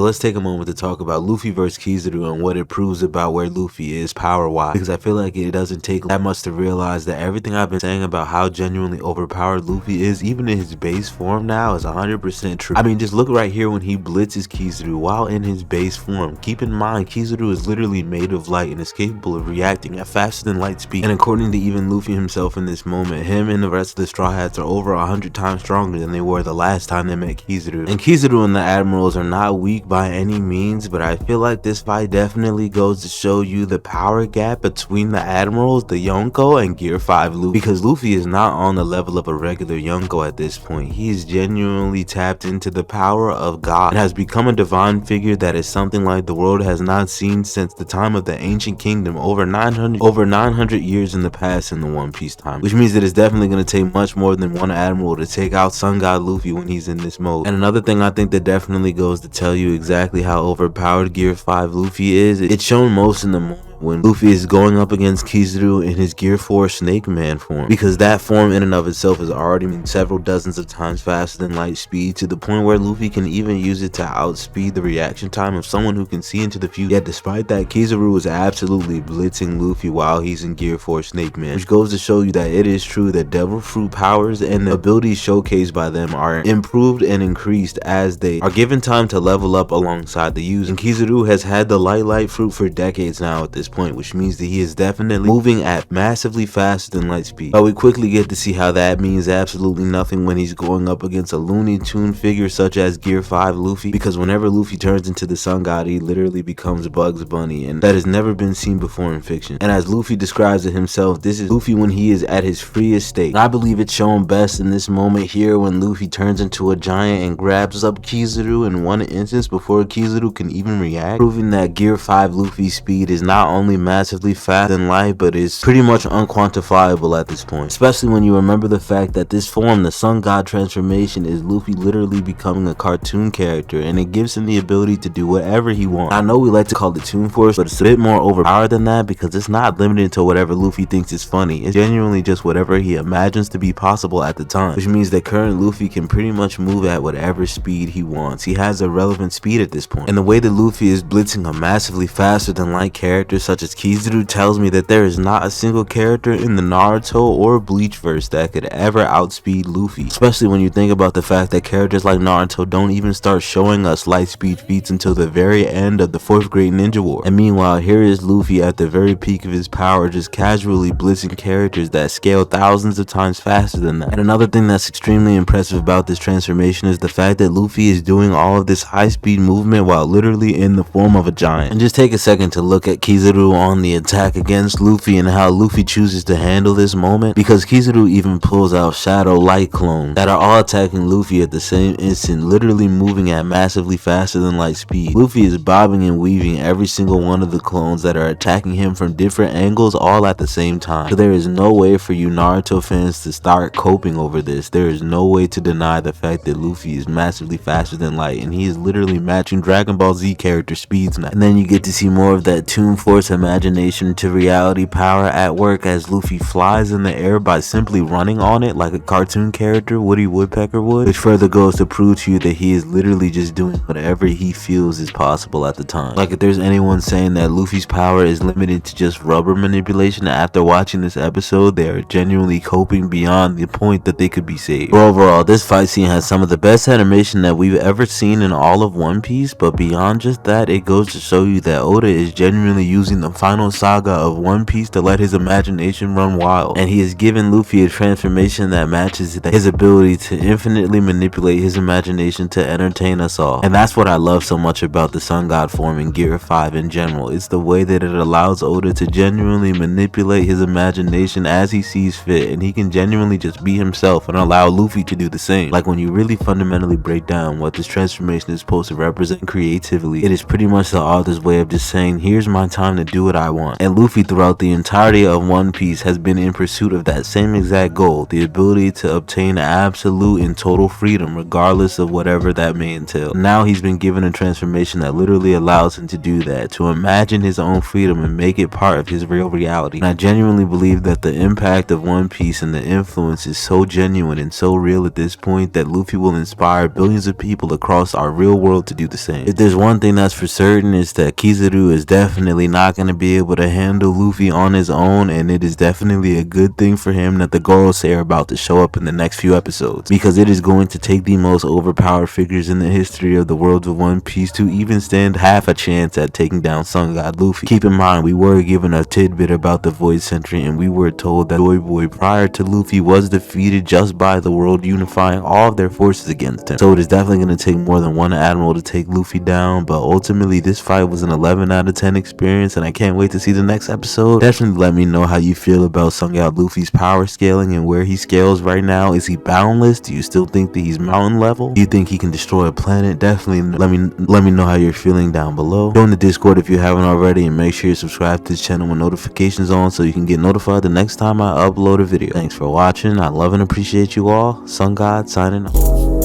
Let's take a moment to talk about Luffy vs Kizaru and what it proves about where Luffy is power-wise, because I feel like it doesn't take that much to realize that everything I've been saying about how genuinely overpowered Luffy is, even in his base form now, is 100% true. I mean, just look right here when he blitzes Kizaru while in his base form. Keep in mind, Kizaru is literally made of light and is capable of reacting at faster than light speed, and according to even Luffy himself in this moment, him and the rest of the Straw Hats are over 100 times stronger than they were the last time they met Kizaru. And Kizaru and the Admirals are not weak by any means, but I feel like this fight definitely goes to show you the power gap between the Admirals, the Yonko, and Gear 5 Luffy, because Luffy is not on the level of a regular Yonko at this point. He is genuinely tapped into the power of God and has become a divine figure that is something like the world has not seen since the time of the Ancient Kingdom, over 900 years in the past in the One Piece time, which means that it's definitely going to take much more than one Admiral to take out Sun God Luffy when he's in this mode. And another thing I think that definitely goes to tell you exactly how overpowered Gear 5 Luffy is, it's shown most in the moment when Luffy is going up against Kizaru in his Gear 4 Snake Man form, because that form in and of itself has already been several dozens of times faster than light speed, to the point where Luffy can even use it to outspeed the reaction time of someone who can see into the future. Yet despite that, Kizaru is absolutely blitzing Luffy while he's in Gear 4 Snake Man, which goes to show you that it is true that Devil Fruit powers and the abilities showcased by them are improved and increased as they are given time to level up alongside the user. And Kizaru has had the Light Fruit for decades now at this point, which means that he is definitely moving at massively faster than light speed. But we quickly get to see how that means absolutely nothing when he's going up against a Looney Tune figure such as Gear 5 Luffy, because whenever Luffy turns into the Sun God, he literally becomes Bugs Bunny, and that has never been seen before in fiction. And as Luffy describes it himself, this is Luffy when he is at his freest state. And I believe it's shown best in this moment here when Luffy turns into a giant and grabs up Kizaru in one instance before Kizaru can even react, proving that Gear 5 Luffy's speed is not only massively faster than light, but is pretty much unquantifiable at this point, especially when you remember the fact that this form, the Sun God transformation, is Luffy literally becoming a cartoon character, and it gives him the ability to do whatever he wants. I know we like to call it Toon Force, but it's a bit more overpowered than that, because it's not limited to whatever Luffy thinks is funny. It's genuinely just whatever he imagines to be possible at the time, which means that current Luffy can pretty much move at whatever speed he wants. He has a relevant speed at this point, and the way that Luffy is blitzing a massively faster than light character such as Kizaru tells me that there is not a single character in the Naruto or Bleach verse that could ever outspeed Luffy, especially when you think about the fact that characters like Naruto don't even start showing us light speed feats until the very end of the 4th Great Ninja War. And meanwhile, here is Luffy at the very peak of his power, just casually blitzing characters that scale thousands of times faster than that. And another thing that's extremely impressive about this transformation is the fact that Luffy is doing all of this high speed movement while literally in the form of a giant. And just take a second to look at Kizaru on the attack against Luffy and how Luffy chooses to handle this moment, because Kizaru even pulls out Shadow Light clones that are all attacking Luffy at the same instant, literally moving at massively faster than light speed. Luffy is bobbing and weaving every single one of the clones that are attacking him from different angles all at the same time. So there is no way for you Naruto fans to start coping over this. There is no way to deny the fact that Luffy is massively faster than light, and he is literally matching Dragon Ball Z character speeds now. And then you get to see more of that Toon Force imagination to reality power at work as Luffy flies in the air by simply running on it like a cartoon character Woody Woodpecker would, which further goes to prove to you that he is literally just doing whatever he feels is possible at the time. Like, if there's anyone saying that Luffy's power is limited to just rubber manipulation after watching this episode, they are genuinely coping beyond the point that they could be saved. But overall, this fight scene has some of the best animation that we've ever seen in all of One Piece, but beyond just that, it goes to show you that Oda is genuinely using the final saga of One Piece to let his imagination run wild, and he has given Luffy a transformation that matches his ability to infinitely manipulate his imagination to entertain us all. And that's what I love so much about the Sun God form in Gear 5 in general. It's the way that it allows Oda to genuinely manipulate his imagination as he sees fit, and he can genuinely just be himself and allow Luffy to do the same. Like, when you really fundamentally break down what this transformation is supposed to represent creatively, it is pretty much the author's way of just saying, here's my time to do what I want. And Luffy throughout the entirety of One Piece has been in pursuit of that same exact goal, the ability to obtain absolute and total freedom regardless of whatever that may entail. Now he's been given a transformation that literally allows him to do that, to imagine his own freedom and make it part of his real reality. And I genuinely believe that the impact of One Piece and the influence is so genuine and so real at this point that Luffy will inspire billions of people across our real world to do the same. If there's one thing that's for certain, is that Kizaru is definitely not going to be able to handle Luffy on his own, and it is definitely a good thing for him that the Gorosei are about to show up in the next few episodes, because it is going to take the most overpowered figures in the history of the world of One Piece to even stand half a chance at taking down Sun God Luffy. Keep in mind, we were given a tidbit about the Void Sentry, and we were told that Joy Boy prior to Luffy was defeated just by the world unifying all of their forces against him. So it is definitely going to take more than one admiral to take Luffy down, but ultimately this fight was an 11 out of 10 experience, and I can't wait to see the next episode. Definitely let me know how you feel about Sun God Luffy's power scaling and where he scales right now. Is he boundless? Do you still think that he's mountain level? Do you think he can destroy a planet? Definitely let me know how you're feeling down below. Join the Discord if you haven't already, and make sure you subscribe to this channel with notifications on so you can get notified the next time I upload a video. Thanks for watching. I love and appreciate you all. Sun God signing off.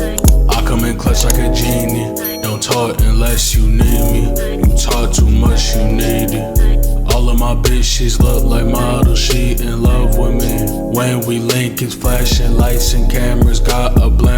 I come in clutch like a genie. Don't talk unless you need me. You talk too much, you need it. All of my bitches look like models, she in love with me. When we link, it's flashing lights and cameras, got a blend.